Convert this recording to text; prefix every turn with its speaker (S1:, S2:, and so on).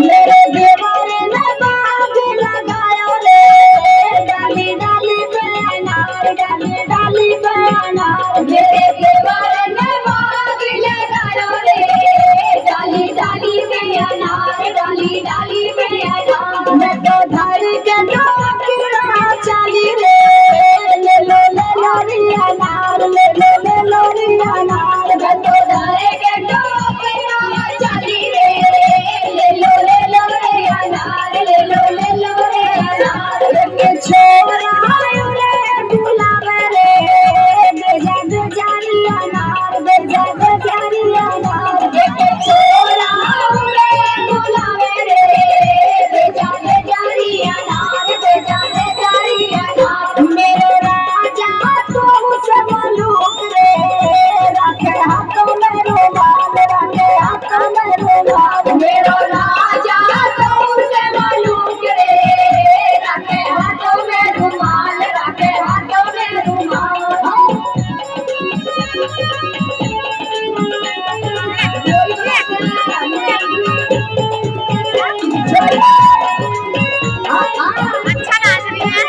S1: मेरे देवर ने बाग लगाया रे, डाली डाली पे अनार, डाली डाली पे अनार। मेरे देवर ने बाग लगाया रे, डाली डाली पे अनार, डाली डाली पे अनार। मैं तो धर के डोकरा चली रे, ले लो रे अनार, ले लो रे अनार। मैं तो धर के डोकरा चली रे, ले लो रे अनार, ले लो रे अनार। के छोरा रे बुलावे रे, बेजा बेजारी अनार, बेजा बेजारी अनार। के छोरा रे बुलावे रे, बेजा बेजारी अनार, बेजा बेजारी अनार। मेरे राजा तो से मलूक रे, रखे हाथों में रुमाल, रखे हाथों में रुमाल। मेरो राजा तो से मलूक रे, रखे हाथों में रुमाल, रखे हाथों में रुमाल।
S2: अच्छा नाच रही है।